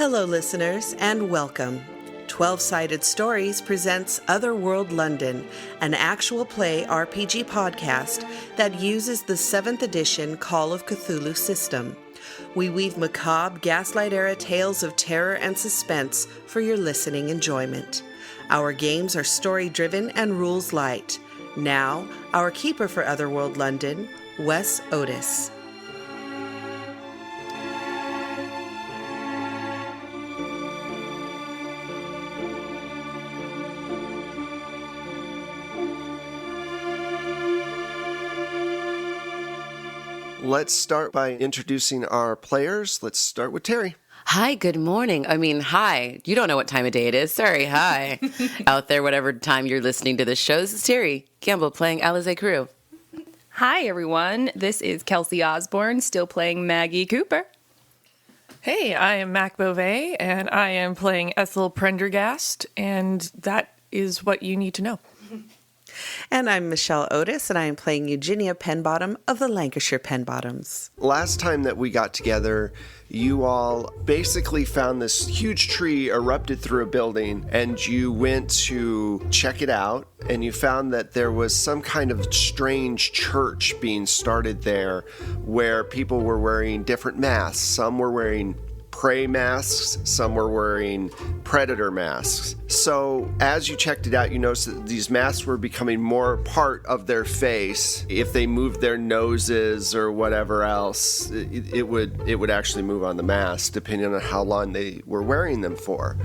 Hello, listeners, and welcome. 12-Sided Stories presents Otherworld London, an actual play RPG podcast that uses the 7th edition Call of Cthulhu system. We weave macabre, Gaslight-era tales of terror and suspense for your listening enjoyment. Our games are story-driven and rules-light. Now, our keeper for Otherworld London, Wes Otis. Let's start by introducing our players. Let's start with Terry. Hi, good morning. Hi. You don't know what time of day it is. Sorry, hi. Out there, whatever time you're listening to this show, this is Terry Campbell playing Alize Crew. Hi, everyone. This is Kelsey Osborne, still playing Maggie Cooper. Hey, I am Mac Beauvais, and I am playing Ethel Prendergast, and that is what you need to know. And I'm Michelle Otis, and I am playing Eugenia Penbottom of the Lancashire Penbottoms. Last time that we got together, you all basically found this huge tree erupted through a building, and you went to check it out, and you found that there was some kind of strange church being started there where people were wearing different masks. Some were wearing prey masks, some were wearing predator masks. So as you checked it out, you noticed that these masks were becoming more part of their face. If they moved their noses or whatever else, it would actually move on the mask depending on how long they were wearing them for.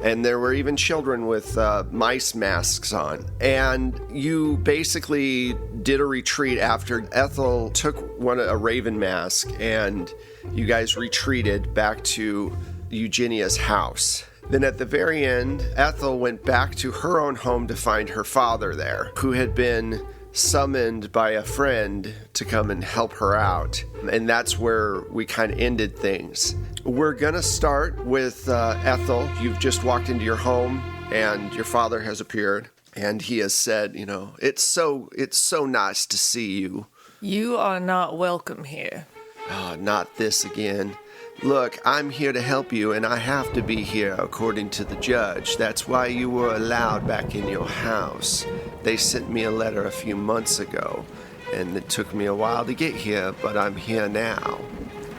And there were even children with mice masks on. And you basically did a retreat after Ethel took a raven mask, and you guys retreated back to Eugenia's house. Then at the very end, Ethel went back to her own home to find her father there, who had been summoned by a friend to come and help her out. And that's where we kind of ended things. We're going to start with Ethel. You've just walked into your home, and your father has appeared. And he has said, it's so nice to see you. You are not welcome here. Oh, not this again. Look, I'm here to help you, and I have to be here according to the judge. That's why you were allowed back in your house. They sent me a letter a few months ago, and it took me a while to get here, but I'm here now.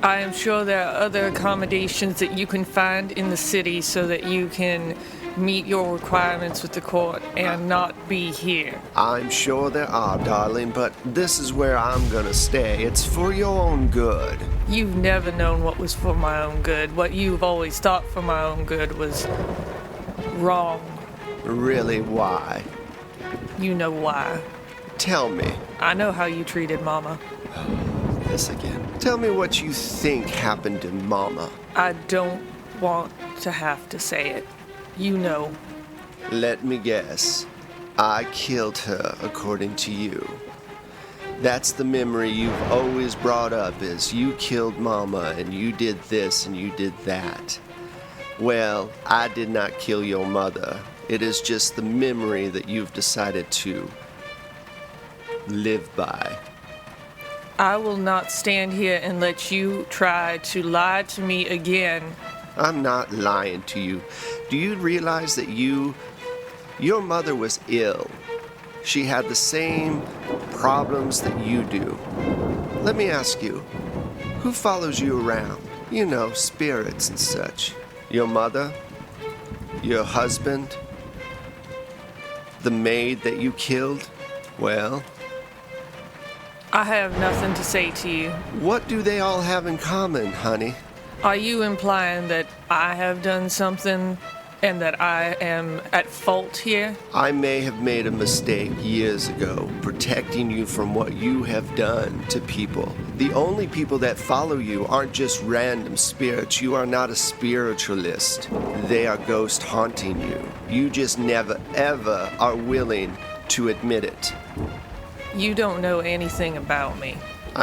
I am sure there are other accommodations that you can find in the city so that you can meet your requirements with the court and not be here. I'm sure there are, darling, but this is where I'm gonna stay. It's for your own good. You've never known what was for my own good. What you've always thought for my own good was wrong. Really, why? You know why. Tell me. I know how you treated Mama. This again. Tell me what you think happened to Mama. I don't want to have to say it. You know. Let me guess. I killed her, according to you. That's the memory you've always brought up, is you killed Mama, and you did this, and you did that. Well, I did not kill your mother. It is just the memory that you've decided to live by. I will not stand here and let you try to lie to me again. I'm not lying to you. Do you realize that your mother was ill? She had the same problems that you do. Let me ask you, who follows you around? Spirits and such. Your mother? Your husband? The maid that you killed? Well, I have nothing to say to you. what do they all have in common, honey? Are you implying that I have done something and that I am at fault here? I may have made a mistake years ago, protecting you from what you have done to people. The only people that follow you aren't just random spirits. You are not a spiritualist. They are ghosts haunting you. You just never, ever are willing to admit it. You don't know anything about me.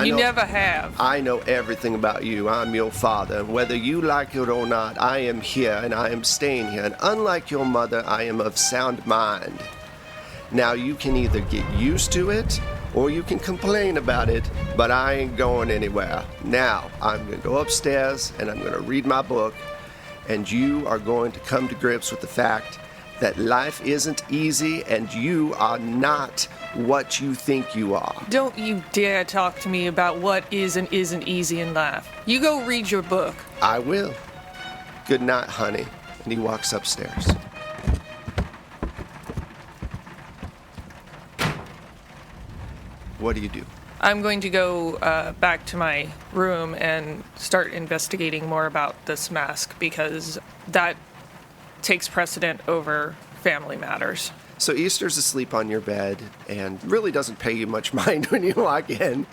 You know- never have. I know everything about you. I'm your father, and whether you like it or not, I am here, and I am staying here. And unlike your mother, I am of sound mind. Now, you can either get used to it, or you can complain about it, but I ain't going anywhere. Now, I'm going to go upstairs, and I'm going to read my book, and you are going to come to grips with the fact that life isn't easy and you are not what you think you are. Don't you dare talk to me about what is and isn't easy in life. You go read your book. I will. Good night, honey. And he walks upstairs. What do you do? I'm going to go back to my room and start investigating more about this mask because that takes precedent over family matters. So Easter's asleep on your bed and really doesn't pay you much mind when you walk in.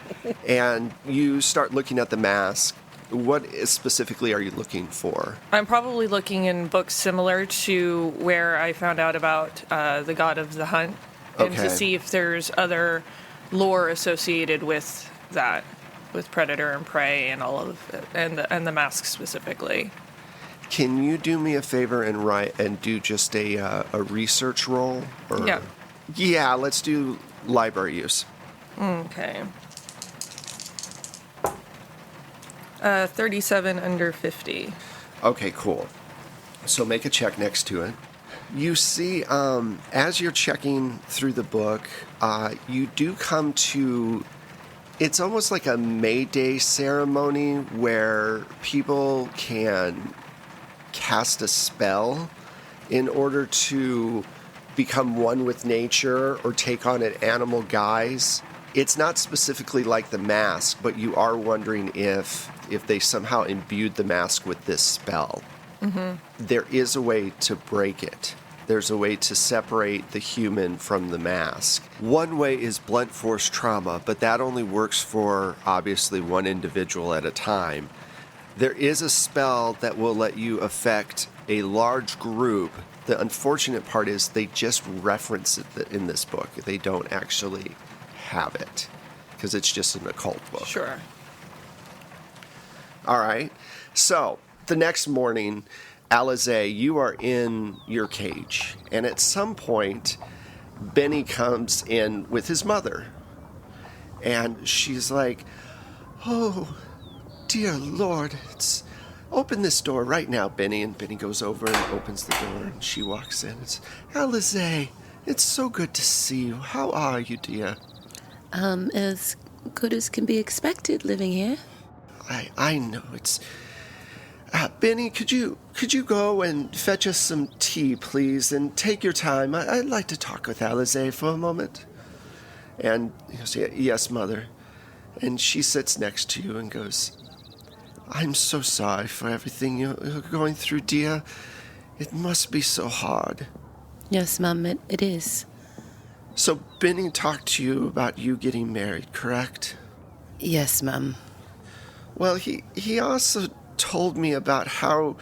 And you start looking at the mask. What specifically are you looking for? I'm probably looking in books similar to where I found out about the god of the hunt, and Okay. to see if there's other lore associated with that, with predator and prey and all of it, and the mask specifically. Can you do me a favor and write and do just a research roll? Or... Yeah. Yeah, let's do library use. Okay. 37 under 50. Okay, cool. So make a check next to it. You see, as you're checking through the book, you do come to... It's almost like a May Day ceremony where people can cast a spell in order to become one with nature or take on an animal guise. It's not specifically like the mask, but you are wondering if they somehow imbued the mask with this spell. Mm-hmm. There is a way to break it. There's a way to separate the human from the mask. One way is blunt force trauma, but that only works for, obviously, one individual at a time. There is a spell that will let you affect a large group. The unfortunate part is they just reference it in this book. They don't actually have it because it's just an occult book. Sure. All right. So the next morning, Alize, you are in your cage. And at some point, Benny comes in with his mother. And she's like, "Oh, dear Lord, open this door right now, Benny." And Benny goes over and opens the door, and she walks in. It's, "Alize, it's so good to see you. How are you, dear?" As good as can be expected living here. I know it's... Benny, could you go and fetch us some tea, please, and take your time? I'd like to talk with Alize for a moment. And he'll say, "Yes, Mother." And she sits next to you and goes, "I'm so sorry for everything you're going through, dear. It must be so hard." Yes, Mum, it is. So Benny talked to you about you getting married, correct? Yes, Mum. Well, he also told me about how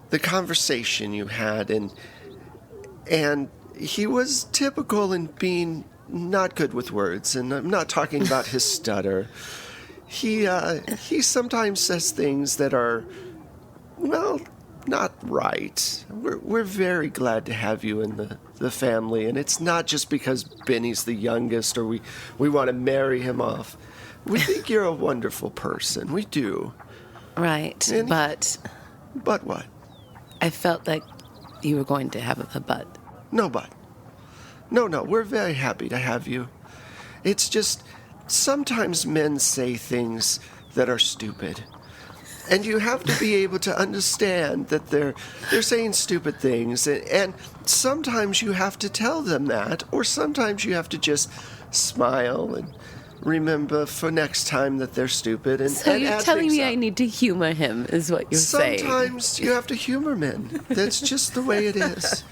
the conversation you had, and he was typical in being not good with words, and I'm not talking about his stutter. He sometimes says things that are, well, not right. We're very glad to have you in the family, and it's not just because Benny's the youngest or we want to marry him off. We think you're a wonderful person. We do. Right, And- but But what? I felt like you were going to have a but. No, but. No, we're very happy to have you. It's just, sometimes men say things that are stupid. And you have to be able to understand that they're saying stupid things. And sometimes you have to tell them that, or sometimes you have to just smile and remember for next time that they're stupid. And So and you're add telling things me up. I need to humor him, is what you're saying. Sometimes you have to humor men. That's just the way it is.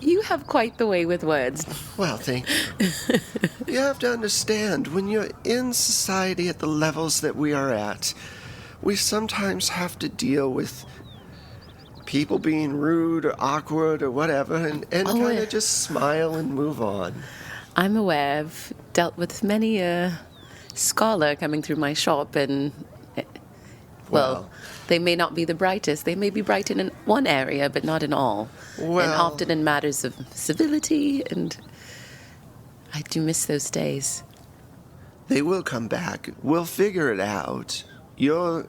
You have quite the way with words. Well, thank you. You have to understand, when you're in society at the levels that we are at, we sometimes have to deal with people being rude or awkward or whatever, and kind yeah. of just smile and move on. I'm aware. I've dealt with many a scholar coming through my shop, and, well, they may not be the brightest. They may be bright in one area, but not in all. And Well- often in matters of civility, and I do miss those days. They will come back. We'll figure it out. You're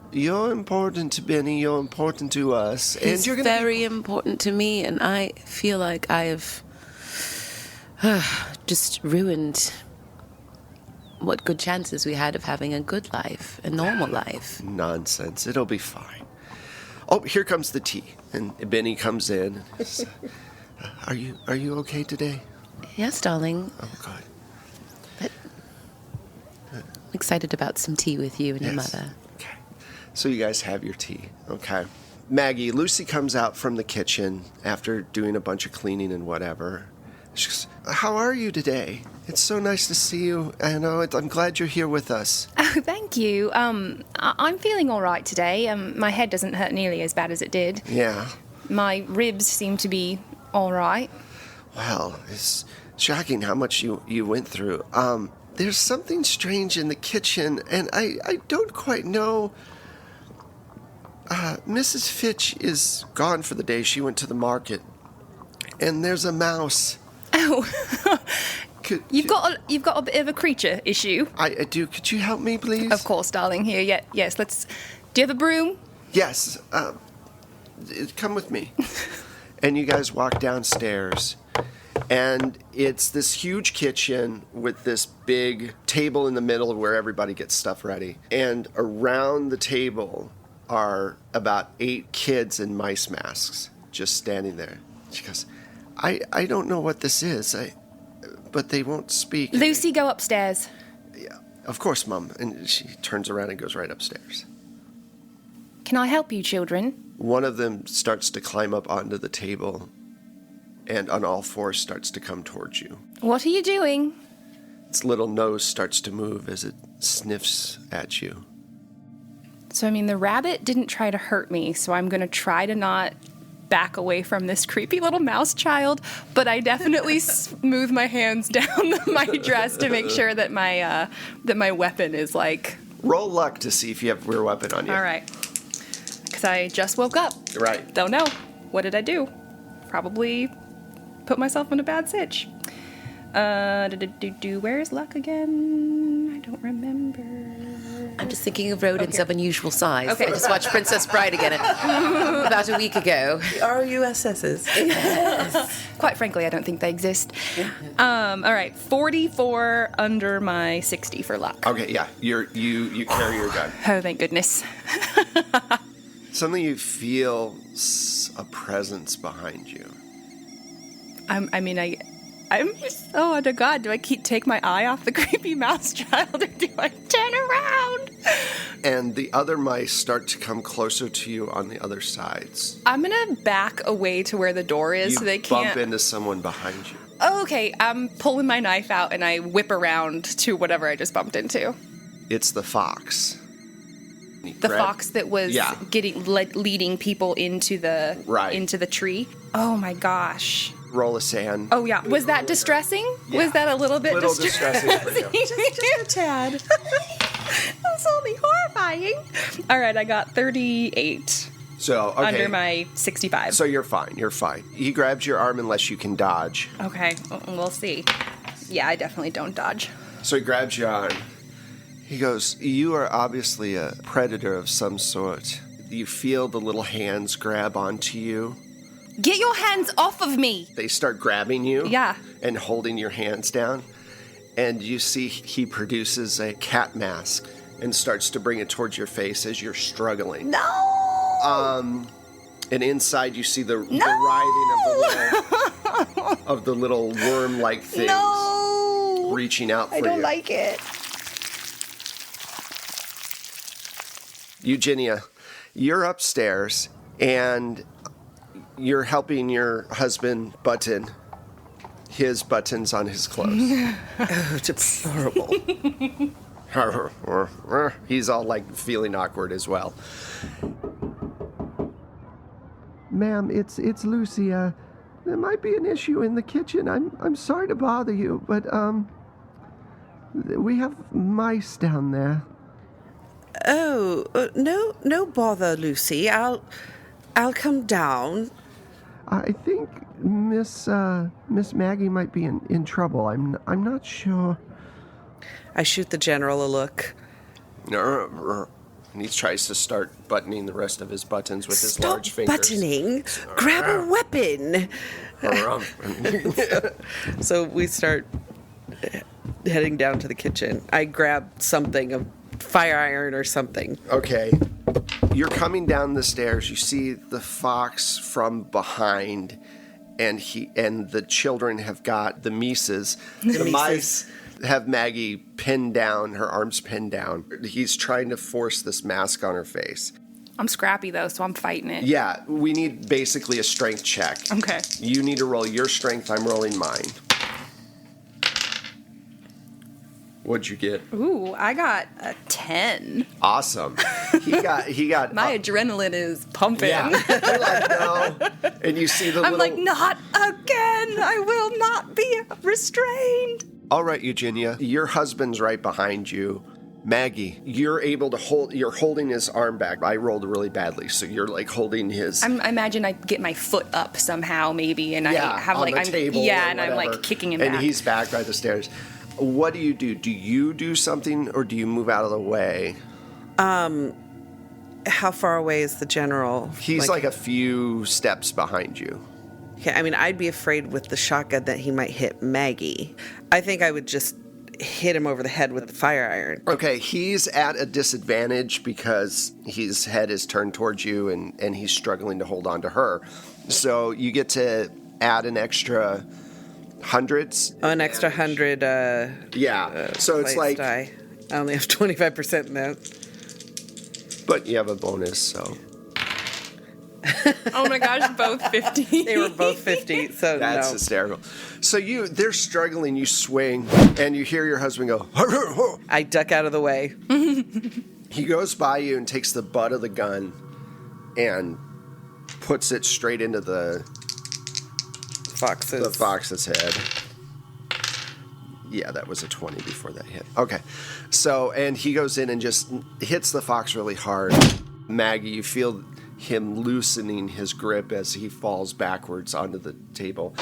important to Benny. You're important to us. He's and you're very important to me, and I feel like I have just ruined what good chances we had of having a good life, a normal life. Nonsense. It'll be fine. Oh, here comes the tea. And Benny comes in. Are you okay today? Yes, darling. Oh, God. But I'm excited about some tea with you and your mother. Okay. So you guys have your tea. Okay. Maggie, Lucy comes out from the kitchen after doing a bunch of cleaning and whatever. She goes, how are you today? It's so nice to see you. I'm glad you're here with us. Oh, thank you. I'm feeling all right today. My head doesn't hurt nearly as bad as it did. Yeah. My ribs seem to be all right. Well, it's shocking how much you went through. There's something strange in the kitchen, and I don't quite know. Mrs. Fitch is gone for the day. She went to the market. And there's a mouse. Oh, you've got a bit of a creature issue. I do. Could you help me, please? Of course, darling. Here, yes. Do you have a broom? Yes. Come with me. And you guys walk downstairs, and it's this huge kitchen with this big table in the middle where everybody gets stuff ready. And around the table are about 8 kids in mice masks just standing there. She goes, I don't know what this is, but they won't speak. Lucy, go upstairs. Yeah, of course, Mum. And she turns around and goes right upstairs. Can I help you, children? One of them starts to climb up onto the table and on all fours starts to come towards you. What are you doing? Its little nose starts to move as it sniffs at you. So, the rabbit didn't try to hurt me, so I'm going to try to not back away from this creepy little mouse child, but I definitely smooth my hands down my dress to make sure that my weapon is like... Roll luck to see if you have a rear weapon on you. All right. Because I just woke up. Right. Don't know. What did I do? Probably put myself in a bad sitch. Where's luck again? I don't remember. I'm just thinking of rodents of unusual size. Okay. I just watched Princess Bride again about a week ago. The RUSSs. Yes. Quite frankly, I don't think they exist. All right, 44 under my 60 for luck. Okay, yeah. You carry your gun. Oh, thank goodness. Suddenly you feel a presence behind you. Oh, dear God, do I take my eye off the creepy mouse child or do I turn around? And the other mice start to come closer to you on the other sides. I'm going to back away to where the door is so they can't... bump into someone behind you. Oh, okay, I'm pulling my knife out and I whip around to whatever I just bumped into. It's the fox. The fox that was leading people into the tree. Oh my gosh. Roll a sand. Oh yeah. Was that distressing? Yeah. Was that a little bit distressing for you? just a tad. That's only horrifying. All right, I got 38. So, okay. Under my 65. So you're fine. He grabs your arm unless you can dodge. Okay, we'll see. Yeah, I definitely don't dodge. So he grabs your arm. He goes, you are obviously a predator of some sort. You feel the little hands grab onto you. Get your hands off of me! They start grabbing you. Yeah. And holding your hands down. And you see he produces a cat mask and starts to bring it towards your face as you're struggling. No! And inside you see the writhing of the little worm-like things reaching out for you. I don't like it. Eugenia, you're upstairs and you're helping your husband button his buttons on his clothes. Oh, deplorable. He's all like feeling awkward as well. Ma'am, it's Lucy. There might be an issue in the kitchen. I'm sorry to bother you, but we have mice down there. Oh, no bother, Lucy. I'll come down. I think Miss Maggie might be in trouble. I'm not sure. I shoot the general a look. And he tries to start buttoning the rest of his buttons with his large fingers. Buttoning. Grab a weapon. So we start heading down to the kitchen. I grab something, a fire iron or something. Okay. You're coming down the stairs. You see the fox from behind, and the children have got the mice. The mice have Maggie pinned down, her arms pinned down. He's trying to force this mask on her face. I'm scrappy, though, so I'm fighting it. Yeah, we need basically a strength check. Okay. You need to roll your strength. I'm rolling mine. What'd you get? Ooh, I got a 10. Awesome. He got. My adrenaline is pumping. Yeah. You're like, no. And you see the I'm little. like, not again. I will not be restrained. All right, Eugenia. Your husband's right behind you. Maggie, you're holding his arm back. I rolled really badly, so you're like holding his. I imagine I get my foot up somehow, maybe, and I have on the table. Yeah, or and I'm like kicking him and back. And he's back by the stairs. What do? Do you do something, or do you move out of the way? How far away is the general? He's like a few steps behind you. Okay, I mean, I'd be afraid with the shotgun that he might hit Maggie. I think I would just hit him over the head with the fire iron. Okay, he's at a disadvantage because his head is turned towards you and he's struggling to hold on to her. So you get to add an extra hundreds. An extra 100. So it's like die. I only have 25% in that. But you have a bonus, so. Oh my gosh, both 50. They were both 50, so That's no. hysterical. So they're struggling, you swing, and you hear your husband go, I duck out of the way. He goes by you and takes the butt of the gun and puts it straight into the fox's head. Yeah, that was a 20 before that hit. Okay. So, and he goes in and just hits the fox really hard. Maggie, you feel him loosening his grip as he falls backwards onto the table.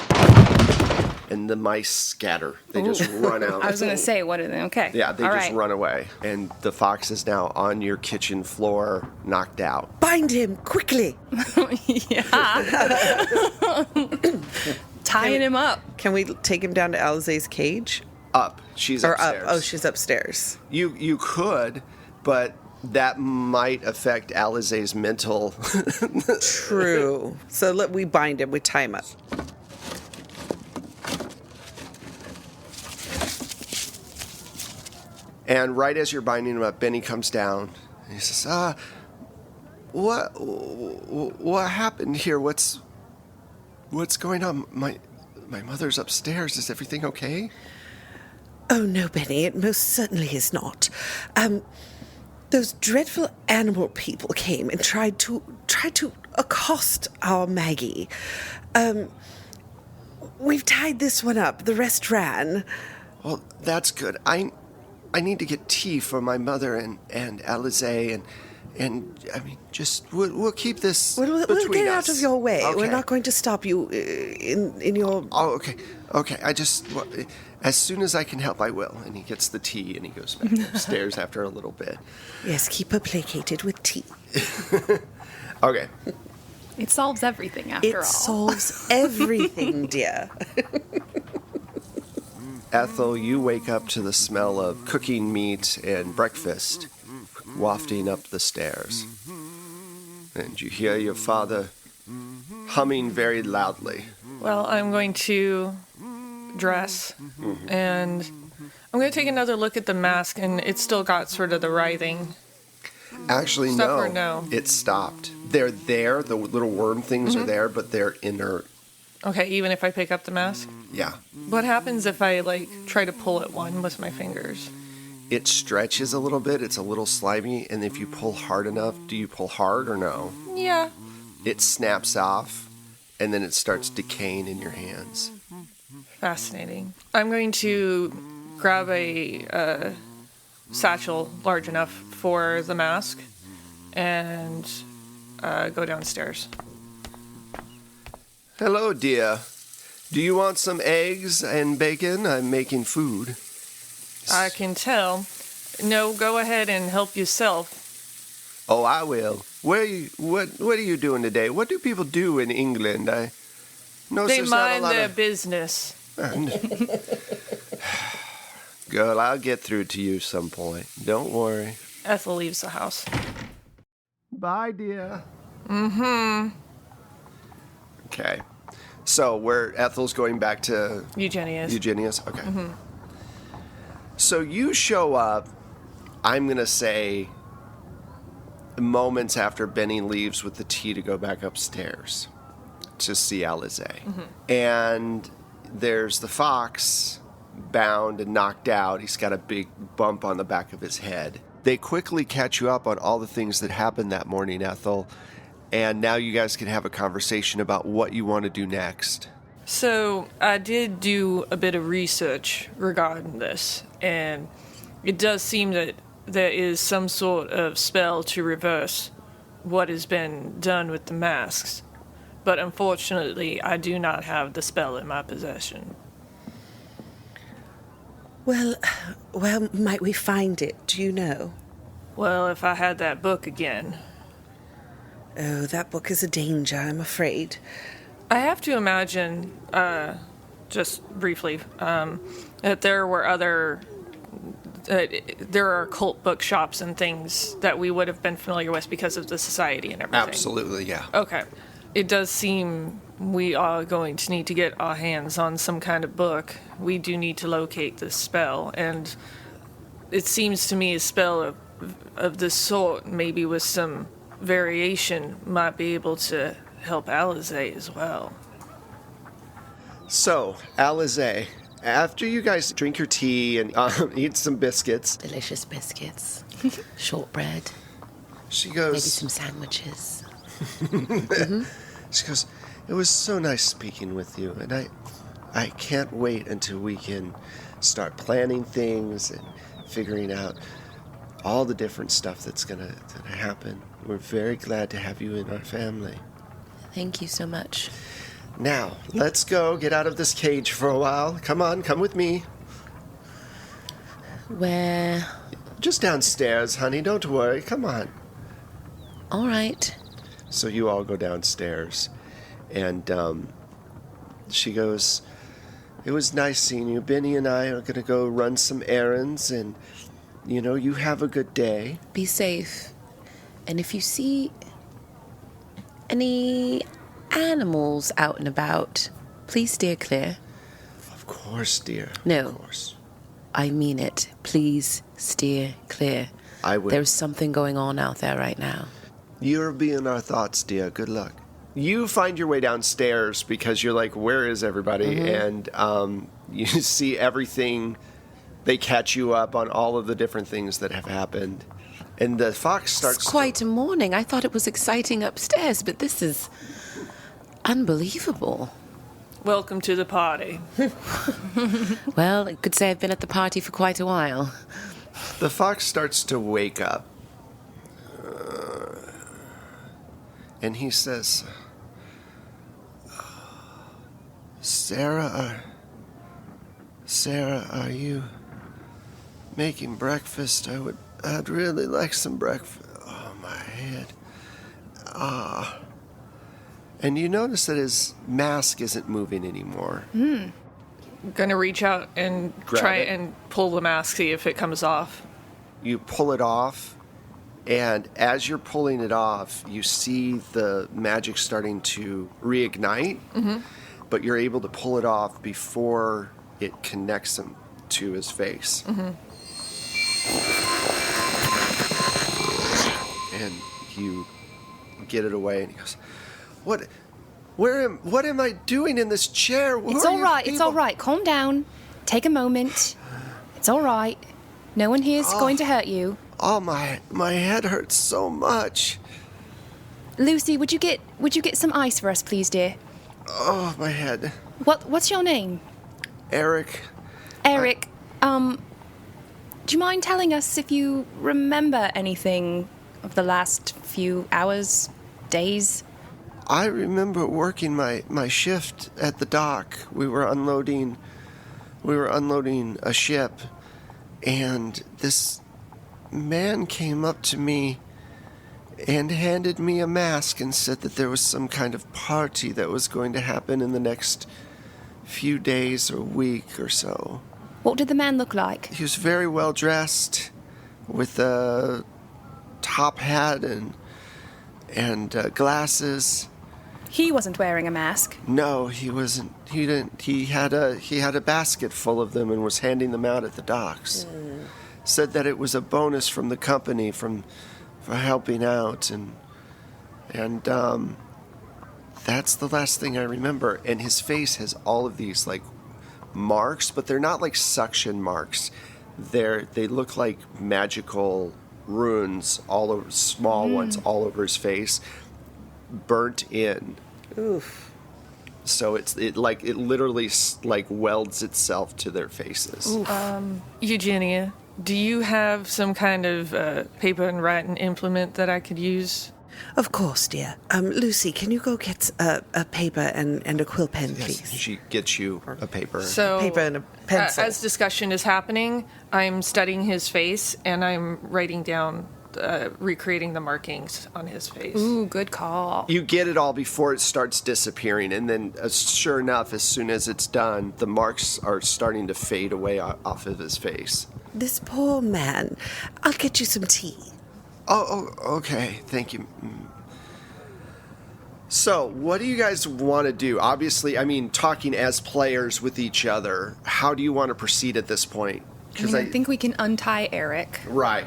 And the mice scatter. They just run out. I was going to say, what are they? Okay. Yeah, they All just right. run away. And the fox is now on your kitchen floor, knocked out. Bind him, quickly. Tying him up. Can we take him down to Alizé's cage? Up. She's Or upstairs. up? Oh, she's upstairs. You could, but that might affect Alizé's mental. True. So we bind him. We tie him up. And right as you're binding him up, Benny comes down. And he says, what happened here? What's going on? My mother's upstairs. Is everything okay? Oh, no, Benny, it most certainly is not. Those dreadful animal people came and tried to accost our Maggie. We've tied this one up. The rest ran. Well, that's good. I need to get tea for my mother and Alizé and I mean, just we'll keep this We'll between get us. out of your way. Okay. We're not going to stop you in your... Oh, okay. Okay, as soon as I can help, I will. And he gets the tea and he goes back upstairs after a little bit. Yes, keep her placated with tea. Okay. It solves everything after all. It solves everything, dear. Ethel, you wake up to the smell of cooking meat and breakfast wafting up the stairs. And you hear your father humming very loudly. Well, I'm going to dress, and I'm going to take another look at the mask, and it's still got sort of the writhing. Actually, Stuff no. or no? It stopped. They're there. The little worm things are there, but they're inert. Okay, even if I pick up the mask? Yeah. What happens if I, try to pull at one with my fingers? It stretches a little bit. It's a little slimy, and if you pull hard enough, do you pull hard or no? Yeah. It snaps off, and then it starts decaying in your hands. Fascinating. I'm going to grab a satchel large enough for the mask and go downstairs. Hello, dear. Do you want some eggs and bacon? I'm making food. I can tell. No, go ahead and help yourself. Oh, I will. What are you doing today? What do people do in England? I notice They there's not a mind lot their of... business. Girl, I'll get through to you some point. Don't worry. Ethel leaves the house. Bye, dear. Mm-hmm. Okay. So where Ethel's going back to... Eugenia's. Okay. Mm-hmm. So you show up, I'm going to say, moments after Benny leaves with the tea to go back upstairs to see Alize. Mm-hmm. And there's the fox bound and knocked out. He's got a big bump on the back of his head. They quickly catch you up on all the things that happened that morning, Ethel, and now you guys can have a conversation about what you want to do next. So I did do a bit of research regarding this, and it does seem that there is some sort of spell to reverse what has been done with the masks. But unfortunately, I do not have the spell in my possession. Well, might we find it? Do you know? Well, if I had that book again. Oh, that book is a danger, I'm afraid. I have to imagine, just briefly, that there were other... there are occult bookshops and things that we would have been familiar with because of the society and everything. Absolutely, yeah. Okay. It does seem we are going to need to get our hands on some kind of book. We do need to locate this spell, and it seems to me a spell of this sort, maybe with some variation, might be able to help Alize as well. So, Alize, after you guys drink your tea and eat some biscuits, Delicious biscuits. Shortbread. she goes... Maybe some sandwiches. She goes, it was so nice speaking with you, and I can't wait until we can start planning things and figuring out all the different stuff that's gonna happen. We're very glad to have you in our family. Thank you so much. Now, let's go get out of this cage for a while. Come on, come with me. Where? Just downstairs, honey, don't worry. Come on. All right. So you all go downstairs, and she goes, it was nice seeing you. Benny and I are going to go run some errands, and, you have a good day. Be safe. And if you see any animals out and about, please steer clear. Of course, dear. No. Of course. I mean it. Please steer clear. I will. There's something going on out there right now. You'll be in our thoughts, dear. Good luck. You find your way downstairs because you're like, where is everybody? Mm-hmm. And you see everything. They catch you up on all of the different things that have happened. And the fox starts... It's quite a morning. I thought it was exciting upstairs, but this is unbelievable. Welcome to the party. Well, I could say I've been at the party for quite a while. The fox starts to wake up. And he says, Sarah, are you making breakfast? I'd really like some breakfast. Oh, my head. And you notice that his mask isn't moving anymore. I'm gonna reach out and try it. and pull the mask, see if it comes off. You pull it off, and as you're pulling it off, you see the magic starting to reignite, but you're able to pull it off before it connects him to his face. And you get it away, and he goes, what am I doing in this chair? It's all right. It's all right. Calm down. Take a moment. It's all right. No one here's going to hurt you. Oh, my head hurts so much. Lucy, would you get some ice for us, please, dear? Oh, my head. What's your name? Eric. Eric. Do you mind telling us if you remember anything of the last few hours, days? I remember working my shift at the dock. We were unloading a ship, and this man came up to me and handed me a mask and said that there was some kind of party that was going to happen in the next few days or week or so. What did the man look like? He was very well dressed with a top hat and glasses. He wasn't wearing a mask. No, he wasn't. He didn't. He had a basket full of them and was handing them out at the docks. Said that it was a bonus from the company for helping out, and that's the last thing I remember. And his face has all of these like marks, but they're not like suction marks. They look like magical runes all over, small ones all over his face, burnt in. Oof. So it literally like welds itself to their faces. Eugenia, do you have some kind of paper and writing implement that I could use? Of course, dear. Lucy, can you go get a paper and a quill pen, please? Yes, she gets you a paper. So, Paper and a pencil. As discussion is happening, I'm studying his face and I'm writing down, recreating the markings on his face. Ooh, good call. You get it all before it starts disappearing, and then sure enough, as soon as it's done, the marks are starting to fade away off of his face. This poor man. I'll get you some tea. Oh, okay. Thank you. So, what do you guys want to do? Obviously, I mean, talking as players with each other, how do you want to proceed at this point? I think we can untie Eric. Right.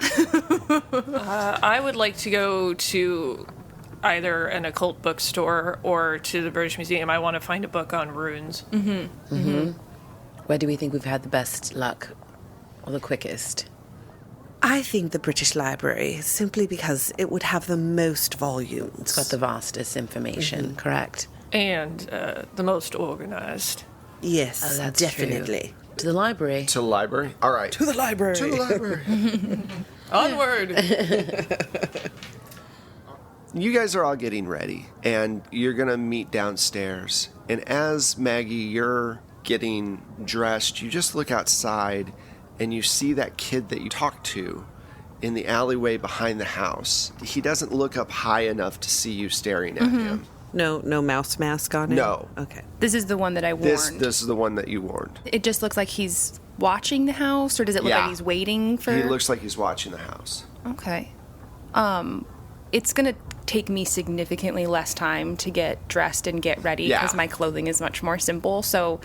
I would like to go to either an occult bookstore or to the British Museum. I want to find a book on runes. Where do we think we've had the best luck or the quickest? I think the British Library, simply because it would have the most volumes. It's got the vastest information, correct? And the most organized. Yes, Oh, that's definitely. true. To the library. To the library? All right. To the library. To the library. Onward! You guys are all getting ready, and you're going to meet downstairs. And as Maggie, you're getting dressed, you just look outside, and you see that kid that you talked to in the alleyway behind the house. He doesn't look up high enough to see you staring at him. No mouse mask on it? No. Okay. This is the one that I warned. This is the one that you warned. It just looks like he's watching the house, or does it look Yeah. like he's waiting for... He looks like he's watching the house. Okay. It's going to take me significantly less time to get dressed and get ready Yeah. because my clothing is much more simple. So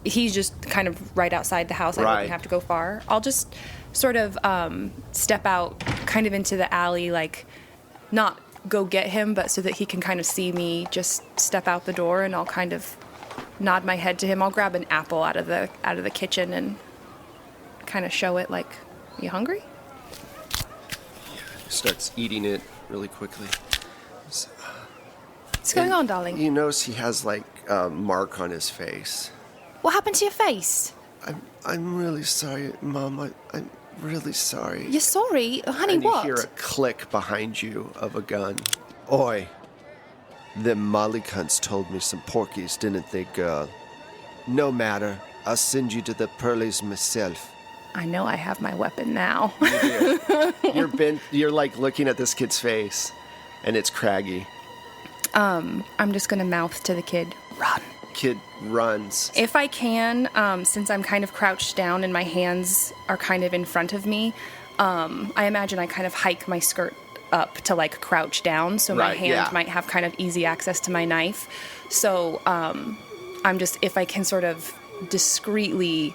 he's just kind of right outside the house. I Right. wouldn't have to go far. I'll just sort of step out kind of into the alley, like not go get him, but so that he can kind of see me just step out the door, and I'll kind of nod my head to him. I'll grab an apple out of the kitchen and kind of show it like, you hungry? Starts eating it really quickly. What's going on, darling? You notice he has like a mark on his face. What happened to your face? I'm really sorry, Mom. I'm really sorry. You're sorry? Honey, And what? you hear a click behind you of a gun. Oi, them Molly cunts told me some porkies, didn't they, girl? No matter. I'll send you to the Pearlies myself. I know I have my weapon now. You're like looking at this kid's face, and it's craggy. I'm just gonna mouth to the kid, run. Kid runs. If I can, since I'm kind of crouched down and my hands are kind of in front of me, I imagine I kind of hike my skirt up to like crouch down, so my Right, hand yeah. might have kind of easy access to my knife. So I'm just, if I can sort of discreetly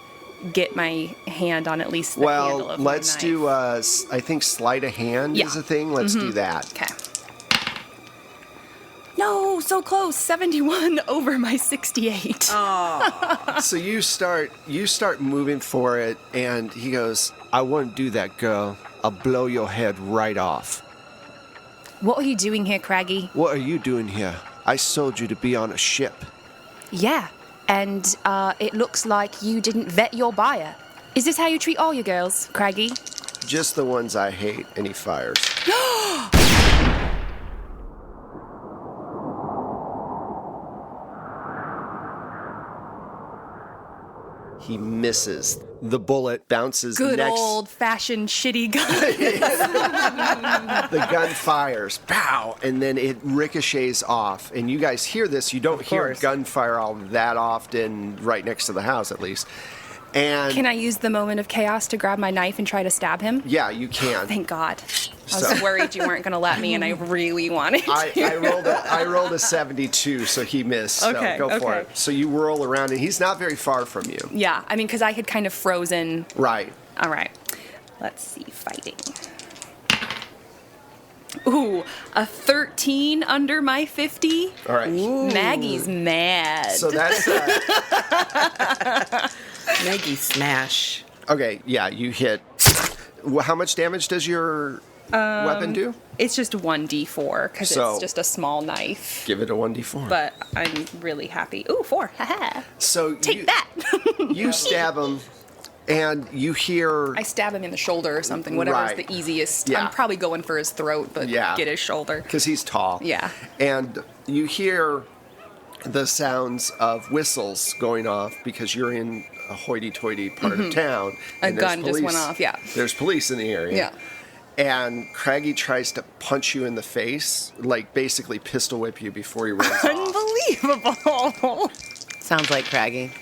get my hand on at least the handle Well, of my let's knife. do, I think sleight of hand Yeah. is a thing. Let's do that. Okay. No, so close. 71 over my 68. So you start moving for it, and he goes, I won't do that, girl. I'll blow your head right off. What are you doing here, Craggy? What are you doing here? I sold you to be on a ship. Yeah, and it looks like you didn't vet your buyer. Is this how you treat all your girls, Craggy? Just the ones I hate, and he fires. He misses. The bullet bounces Good next. old-fashioned shitty gun. The gun fires, pow, and then it ricochets off. And you guys hear this. You don't hear course. gunfire all that often right next to the house, at least. And Can I use the moment of chaos to grab my knife and try to stab him? yeah, you can. Thank God. I So- was worried you weren't going to let me, and I really wanted to. I rolled a 72, so he missed. So Okay, go for okay. it. So you whirl around, and he's not very far from you. Yeah, I mean, because I had kind of frozen. Right. All right. Let's see, fighting. Ooh, a 13 under my 50. All right. Maggie's mad. So that's Maggie smash. okay. Yeah, you hit. How much damage does your weapon do? It's just 1d4 because So- it's just a small knife. Give it a 1d4. But I'm really happy. Ooh, 4. Haha. so Take you, that. You stab him, and you hear. I stab him in the shoulder or something. Whatever's Right. the easiest. Yeah. I'm probably going for his throat, but Yeah. get his shoulder. Because he's tall. Yeah. And you hear the sounds of whistles going off because you're in a hoity-toity part of town. Mm-hmm. A and there's gun just went police- off, yeah. There's police in the area. Yeah. And Craggy tries to punch you in the face, like basically pistol whip you before he runs off. Unbelievable. Sounds like Craggy.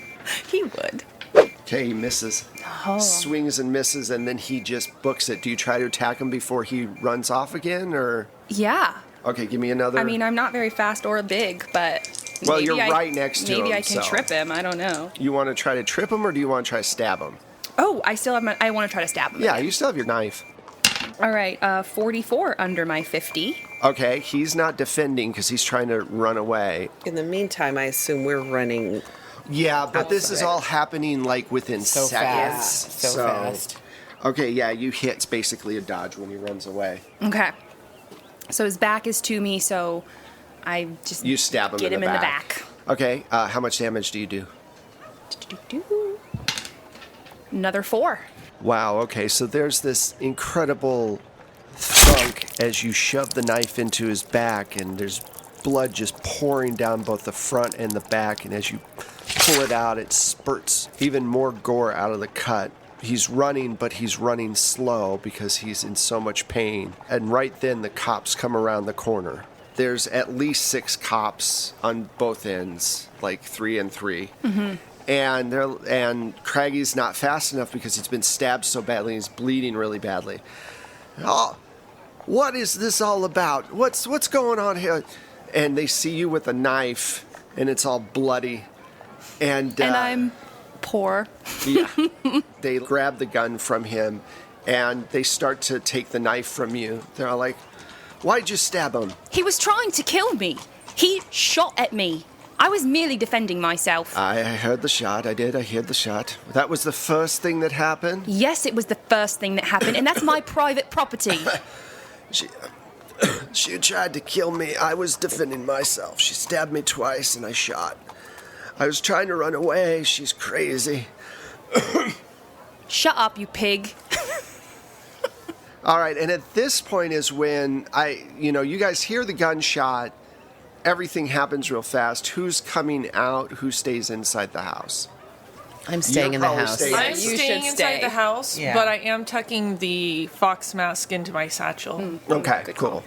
He would. Okay, he misses. Oh. Swings and misses, and then he just books it. Do you try to attack him before he runs off again, or? Yeah. Okay, give me another. I mean, I'm not very fast or big, but. Well, maybe you're right next to maybe him, I can so- trip him. I don't know. You want to try to trip him, or do you want to try to stab him? Oh, I still have my. I want to try to stab him. Yeah, again. you still have your knife. All right, 44 under my 50. Okay, he's not defending because he's trying to run away. In the meantime, I assume we're running. Yeah, but this is Outside. all happening like within So seconds. fast. So fast. Okay, yeah, you hit. It's basically a dodge when he runs away. Okay. So his back is to me, so I just You stab him get in him the in the back. back. Okay, how much damage do you do? Another 4. Wow, okay, so there's this incredible thunk as you shove the knife into his back, and there's blood just pouring down both the front and the back, and as you pull it out, it spurts even more gore out of the cut. He's running, but he's running slow because he's in so much pain. And right then, the cops come around the corner. There's at least 6 cops on both ends, like 3 and 3. And Craggy's not fast enough because he's been stabbed so badly. He's bleeding really badly. Oh, what is this all about? What's going on here? And they see you with a knife, and it's all bloody. And I'm poor. yeah, they grab the gun from him, and they start to take the knife from you. They're all like, "Why'd you stab him?" He was trying to kill me. He shot at me. I was merely defending myself. I heard the shot. I did. I heard the shot. That was the first thing that happened. Yes, it was the first thing that happened, and that's my private property. She tried to kill me. I was defending myself. She stabbed me twice, and I shot. I was trying to run away. She's crazy. Shut up, you pig. All right, and at this point is when you guys hear the gunshot. Everything happens real fast. Who's coming out? Who stays inside the house? I'm staying in the probably house. staying- I'm you staying should inside stay. the house, Yeah. but I am tucking the fox mask into my satchel. Okay, cool.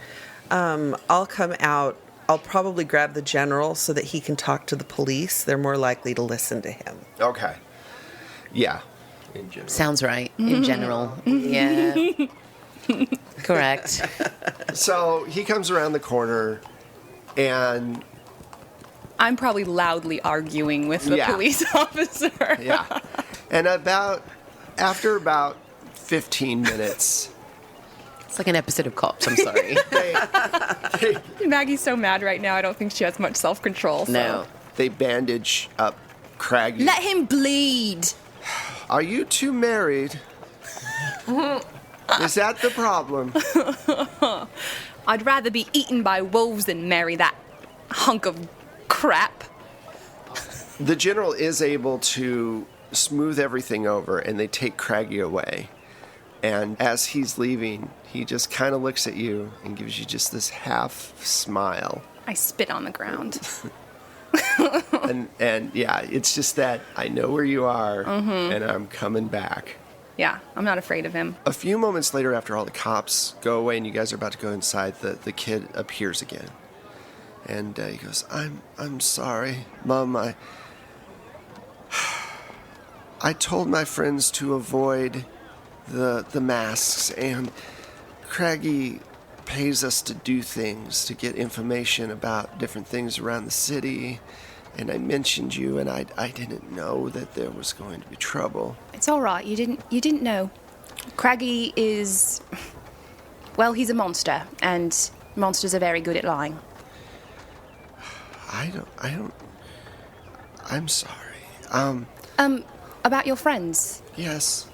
I'll come out. I'll probably grab the general so that he can talk to the police. They're more likely to listen to him. Okay. Yeah. In general. Sounds right, in general. Yeah. Correct. So he comes around the corner, and I'm probably loudly arguing with the Yeah. police officer. yeah, and after about 15 minutes, It's like an episode of Cops, I'm sorry. Maggie's so mad right now, I don't think she has much self-control. So. No. they bandage up Craggy. Let him bleed. Are you two married? Is that the problem? I'd rather be eaten by wolves than marry that hunk of crap. The general is able to smooth everything over, and they take Craggy away. And as he's leaving, he just kind of looks at you and gives you just this half smile. I spit on the ground. and yeah, it's just that I know where you are, and I'm coming back. Yeah, I'm not afraid of him. A few moments later, after all the cops go away and you guys are about to go inside, the kid appears again. And he goes, I'm sorry, Mom, I told my friends to avoid the masks, and Craggy pays us to do things, to get information about different things around the city, and I mentioned you, and I didn't know that there was going to be trouble. It's all right. You didn't know. Craggy is, well, he's a monster, and monsters are very good at lying. I'm sorry. About your friends. Yes.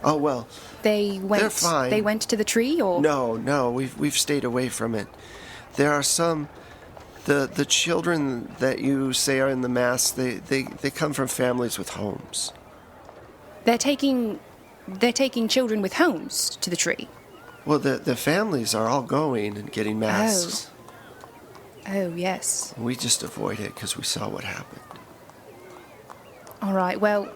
Oh, well. They're fine. They went to the tree, or? No, we've stayed away from it. There are some, the children that you say are in the mass, they come from families with homes. They're taking children with homes to the tree. Well, the families are all going and getting masks. Oh, yes. We just avoid it because we saw what happened. All right, well,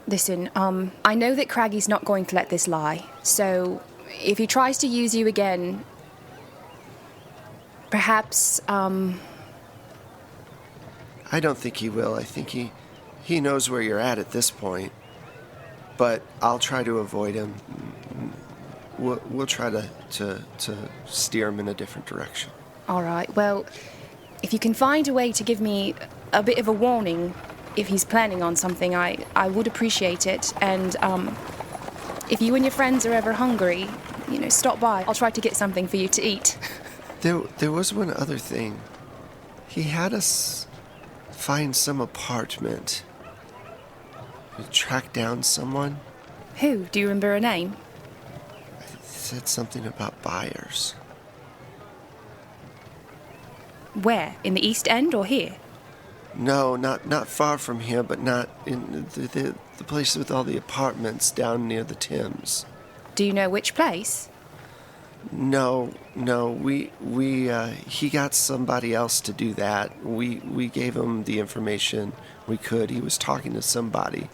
listen, I know that Craggy's not going to let this lie, so if he tries to use you again, perhaps, I don't think he will. I think he knows where you're at this point, but I'll try to avoid him. We'll try to steer him in a different direction. All right, well, if you can find a way to give me a bit of a warning if he's planning on something, I would appreciate it. And if you and your friends are ever hungry, stop by. I'll try to get something for you to eat. There was one other thing. He had us find some apartment. We tracked down someone. Who? Do you remember a name? He said something about buyers. Where? In the East End or here? No, not far from here, but not in the place with all the apartments down near the Thames. Do you know which place? No, he got somebody else to do that. We gave him the information we could. He was talking to somebody,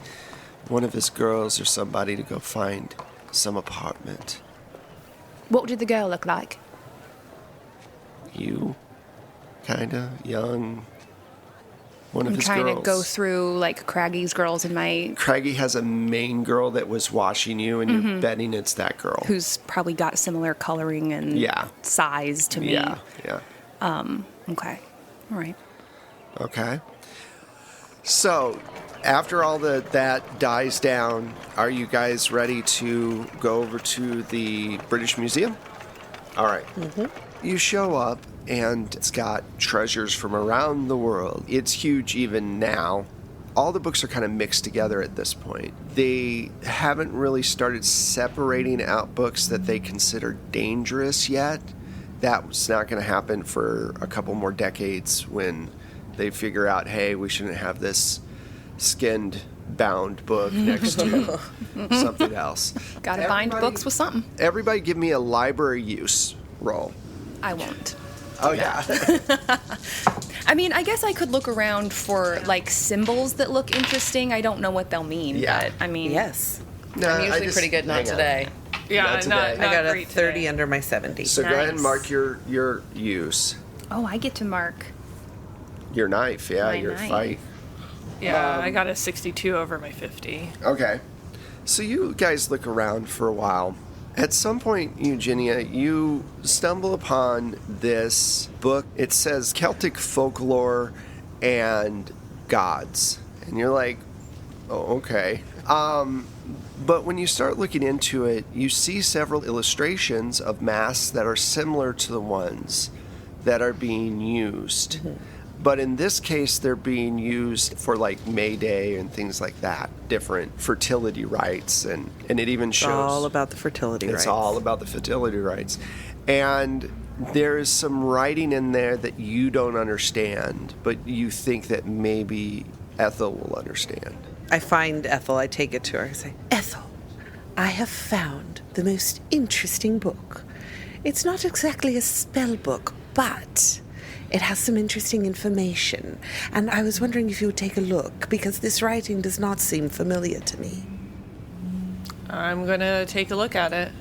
one of his girls or somebody, to go find some apartment. What did the girl look like? You, kinda young. One of I'm his trying girls. to go through Craggy's girls in my... Craggy has a main girl that was watching you, and you're betting it's that girl. Who's probably got similar coloring and size to me. Yeah. Okay. All right. Okay. So, after all that dies down, are you guys ready to go over to the British Museum? All right. Mm-hmm. You show up, and it's got treasures from around the world. It's huge even now. All the books are kind of mixed together at this point. They haven't really started separating out books that they consider dangerous yet. That's not going to happen for a couple more decades when they figure out, hey, we shouldn't have this skinned bound book next to something else. Gotta bind books with something. Everybody give me a library use roll. I won't. Oh, yeah. I mean, I guess I could look around for, symbols that look interesting. I don't know what they'll mean, Yeah. but, I mean... Yes. No, I'm usually pretty good, not today. Yeah, Not today. not I got a great 30 today. under my 70. So go ahead and Nice. mark your use. Oh, I get to mark. Your knife, yeah, My your knife. fight. Yeah, I got a 62 over my 50. Okay. So you guys look around for a while. At some point, Eugenia, you stumble upon this book. It says Celtic folklore and gods. And you're like, oh, okay. But when you start looking into it, you see several illustrations of masks that are similar to the ones that are being used. Mm-hmm. But in this case, they're being used for May Day and things like that, different fertility rites, and it even shows... It's all about the fertility rites. It's all about the fertility rites. And there is some writing in there that you don't understand, but you think that maybe Ethel will understand. I find Ethel, I take it to her, I say, Ethel, I have found the most interesting book. It's not exactly a spell book, but It has some interesting information, and I was wondering if you would take a look, because this writing does not seem familiar to me. I'm gonna take a look at it.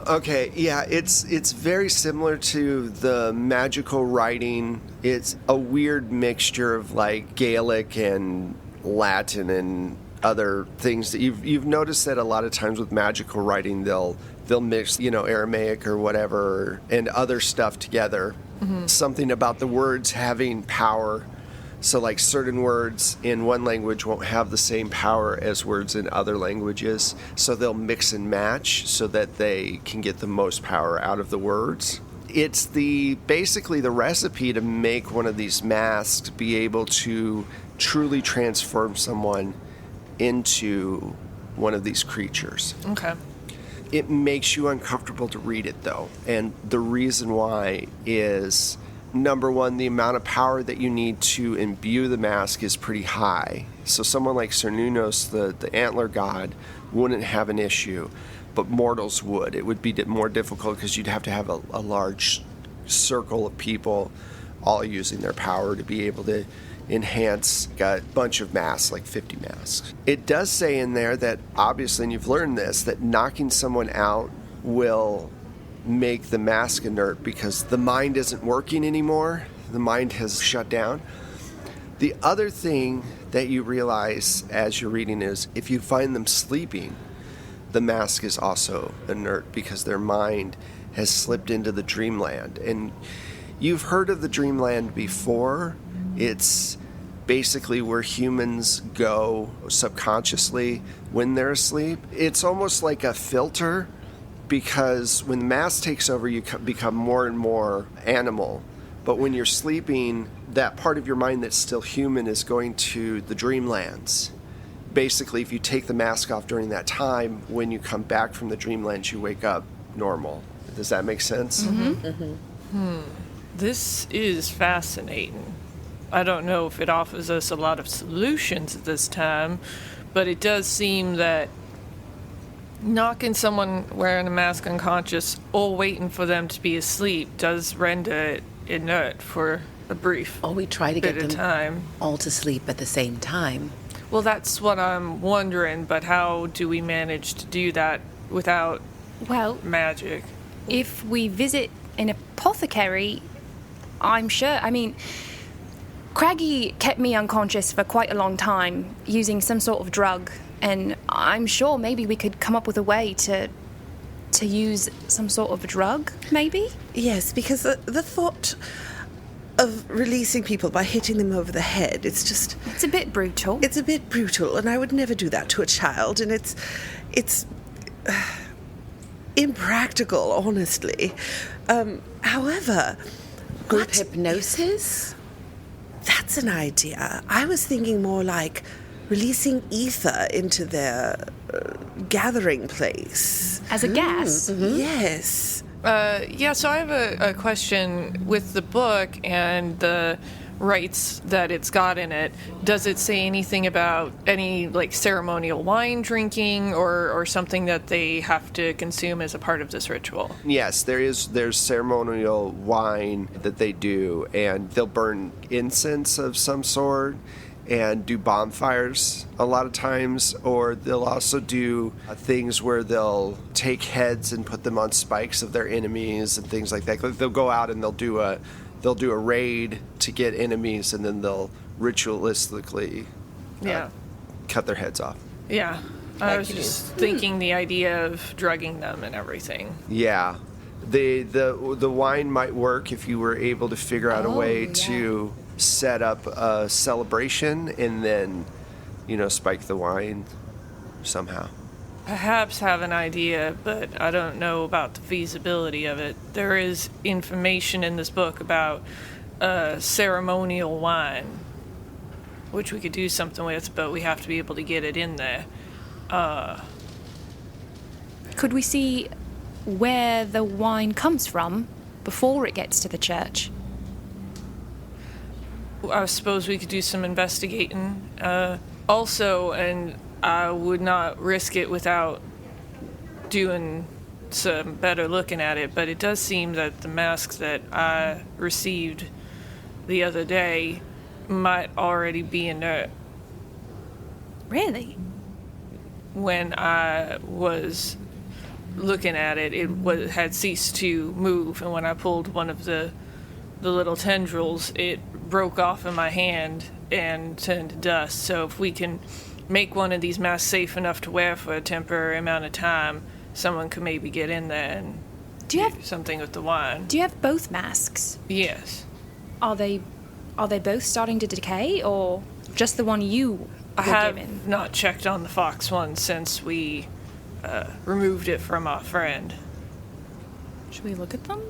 Okay, yeah, it's very similar to the magical writing. It's a weird mixture of like Gaelic and Latin and other things that you've noticed that a lot of times with magical writing they'll mix, Aramaic or whatever and other stuff together. Mm-hmm. Something about the words having power. So like certain words in one language won't have the same power as words in other languages. So they'll mix and match so that they can get the most power out of the words. It's basically the recipe to make one of these masks be able to truly transform someone into one of these creatures. Okay. It makes you uncomfortable to read it, though. And the reason why is, number one, the amount of power that you need to imbue the mask is pretty high. So someone like Cernunnos, the antler god, wouldn't have an issue, but mortals would. It would be more difficult because you'd have to have a large circle of people all using their power to be able to enhance a bunch of masks, like 50 masks. It does say in there that, obviously, and you've learned this, that knocking someone out will make the mask inert because the mind isn't working anymore. The mind has shut down. The other thing that you realize as you're reading is if you find them sleeping, the mask is also inert because their mind has slipped into the dreamland. And you've heard of the dreamland before. It's basically where humans go subconsciously when they're asleep. It's almost like a filter because when the mask takes over, you become more and more animal. But when you're sleeping, that part of your mind that's still human is going to the dreamlands. Basically, if you take the mask off during that time, when you come back from the dreamlands, you wake up normal. Does that make sense? Mm-hmm. Mm-hmm. This is fascinating. I don't know if it offers us a lot of solutions at this time, but it does seem that knocking someone wearing a mask unconscious or waiting for them to be asleep does render it inert for a brief Or we try to bit get of them time. all to sleep at the same time. Well, that's what I'm wondering, but how do we manage to do that without Well, magic? if we visit an apothecary, I'm sure. I mean, Craggy kept me unconscious for quite a long time using some sort of drug, and I'm sure maybe we could come up with a way to use some sort of drug, maybe? Yes, because the thought of releasing people by hitting them over the head, it's a bit brutal. It's a bit brutal, and I would never do that to a child, and it's impractical, honestly. However, Group hypnosis? That's an idea. I was thinking more like releasing ether into their gathering place. As a gas? Mm-hmm. Yes. Yeah, so I have a question with the book and the rites that it's got in it. Does it say anything about any like ceremonial wine drinking or something that they have to consume as a part of this ritual? Yes, there's ceremonial wine that they do, and they'll burn incense of some sort and do bonfires a lot of times, or they'll also do things where they'll take heads and put them on spikes of their enemies and things like that. They'll go out and they'll do a raid to get enemies, and then they'll ritualistically cut their heads off. Yeah. I was just thinking the idea of drugging them and everything. Yeah. The wine might work if you were able to figure out a way to set up a celebration and then, spike the wine somehow. Perhaps have an idea, but I don't know about the feasibility of it. There is information in this book about ceremonial wine, which we could do something with, but we have to be able to get it in there. Could we see where the wine comes from before it gets to the church? I suppose we could do some investigating. Also, and I would not risk it without doing some better looking at it, but it does seem that the mask that I received the other day might already be inert. Really? When I was looking at it, had ceased to move, and when I pulled one of the little tendrils, it broke off in my hand and turned to dust. So if we can make one of these masks safe enough to wear for a temporary amount of time, someone could maybe get in there and do something with the wine. Do you have both masks? Yes. Are they both starting to decay, or just the one you were I have given? not checked on the fox one since we removed it from our friend. Should we look at them?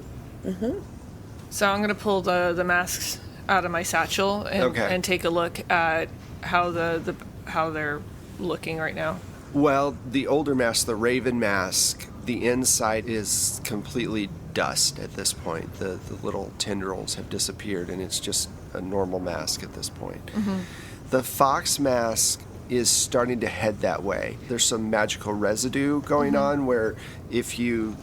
Mm-hmm. So I'm going to pull the masks out of my satchel and take a look at how how they're looking right now. Well, the older mask, the Raven mask, the inside is completely dust at this point. The little tendrils have disappeared, and it's just a normal mask at this point. Mm-hmm. The Fox mask is starting to head that way. There's some magical residue going on where if you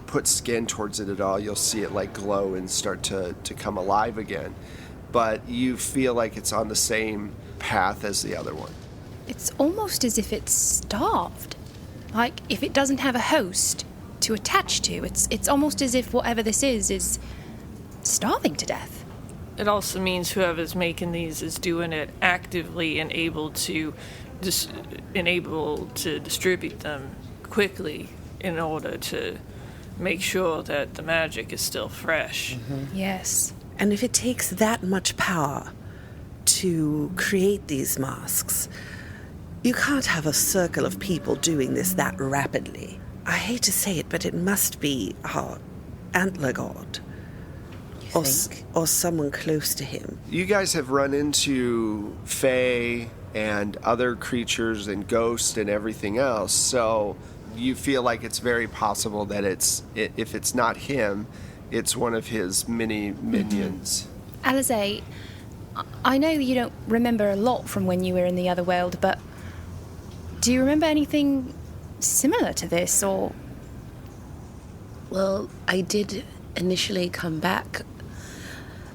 put skin towards it at all, you'll see it glow and start to come alive again. But you feel like it's on the same path as the other one. It's almost as if it's starved. Like, if it doesn't have a host to attach to, it's almost as if whatever this is starving to death. It also means whoever's making these is doing it actively and able to distribute them quickly in order to make sure that the magic is still fresh. Mm-hmm. Yes. And if it takes that much power to create these masks, you can't have a circle of people doing this that rapidly. I hate to say it, but it must be our antler god. Or someone close to him. You guys have run into fae and other creatures and ghosts and everything else, so you feel like it's very possible that if it's not him, it's one of his many minions. Alize, I know you don't remember a lot from when you were in the other world, but do you remember anything similar to this, or...? Well, I did initially come back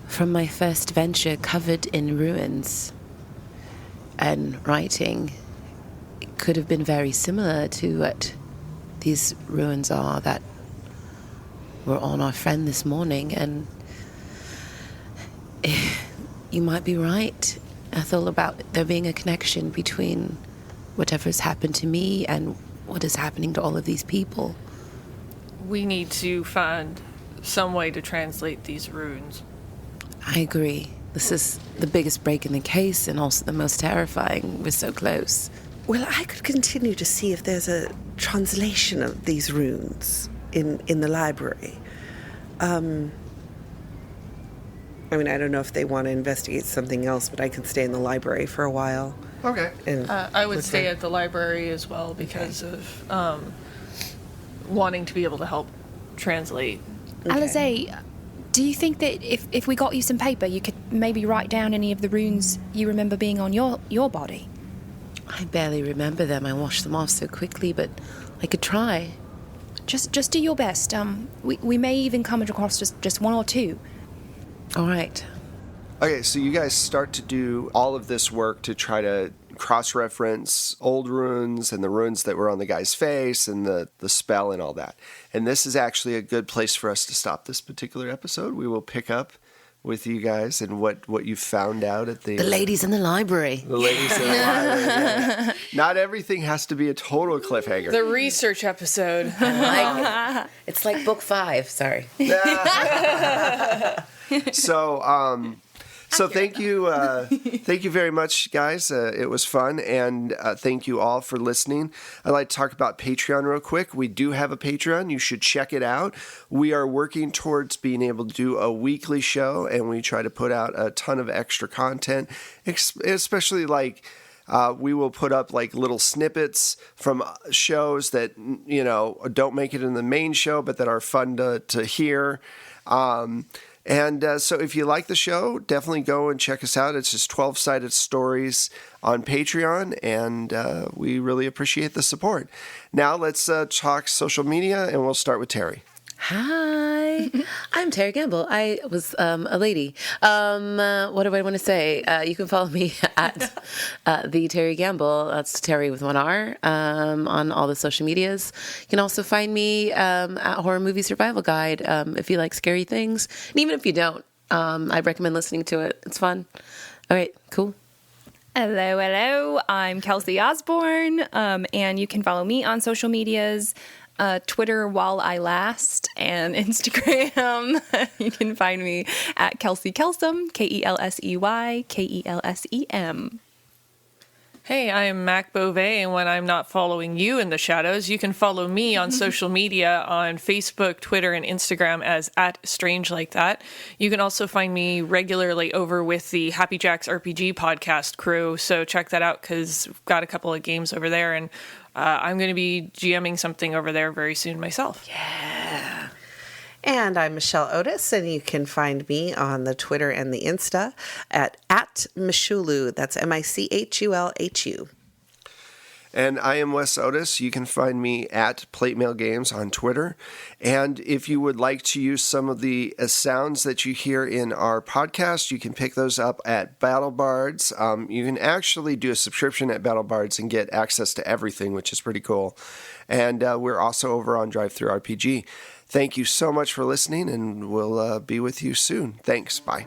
from my first venture covered in ruins, and writing could have been very similar to what these ruins are that were on our friend this morning, and you might be right, Ethel, about there being a connection between whatever's happened to me and what is happening to all of these people. We need to find some way to translate these runes. I agree. This is the biggest break in the case and also the most terrifying. We're so close. Well, I could continue to see if there's a translation of these runes in the library. I mean, I don't know if they want to investigate something else, but I can stay in the library for a while. Okay. And I would stay at the library as well because of wanting to be able to help translate. Okay. Alize, do you think that if we got you some paper, you could maybe write down any of the runes you remember being on your body? I barely remember them. I washed them off so quickly, but I could try. Just do your best. We may even come across just one or two. All right. Okay, so you guys start to do all of this work to try to cross-reference old runes and the runes that were on the guy's face and the spell and all that. And this is actually a good place for us to stop this particular episode. We will pick up with you guys and what you found out at the ladies in the library. The ladies in the library. Yeah. Not everything has to be a total cliffhanger. The research episode. It's like book 5. Sorry. So thank you very much, guys. It was fun, and thank you all for listening. I'd like to talk about Patreon real quick. We do have a Patreon. You should check it out. We are working towards being able to do a weekly show, and we try to put out a ton of extra content, especially we will put up little snippets from shows that don't make it in the main show, but that are fun to hear. And so if you like the show, definitely go and check us out. It's just 12-Sided Stories on Patreon, and we really appreciate the support. Now let's talk social media, and we'll start with Terry. Hi, I'm Terry Gamble. I was a lady. What do I want to say? You can follow me at the Terry Gamble. That's Terry with one R on all the social medias. You can also find me at Horror Movie Survival Guide if you like scary things. And even if you don't, I recommend listening to it. It's fun. All right, cool. Hello. I'm Kelsey Osborne, and you can follow me on social medias. Twitter while I last, and Instagram. You can find me at Kelsey Kelsem, Kelsey Kelsem. Hey, I'm Mac Beauvais, and when I'm not following you in the shadows, you can follow me on social media on Facebook, Twitter, and Instagram as @StrangeLikeThat. You can also find me regularly over with the Happy Jacks RPG podcast crew, so check that out because we've got a couple of games over there, and I'm going to be GMing something over there very soon myself. Yeah. And I'm Michelle Otis, and you can find me on the Twitter and the Insta at Michulu. That's Michulhu. And I am Wes Otis. You can find me at Plate Mail Games on Twitter. And if you would like to use some of the sounds that you hear in our podcast, you can pick those up at BattleBards. You can actually do a subscription at BattleBards and get access to everything, which is pretty cool. And we're also over on Drive-Thru RPG. Thank you so much for listening, and we'll be with you soon. Thanks. Bye.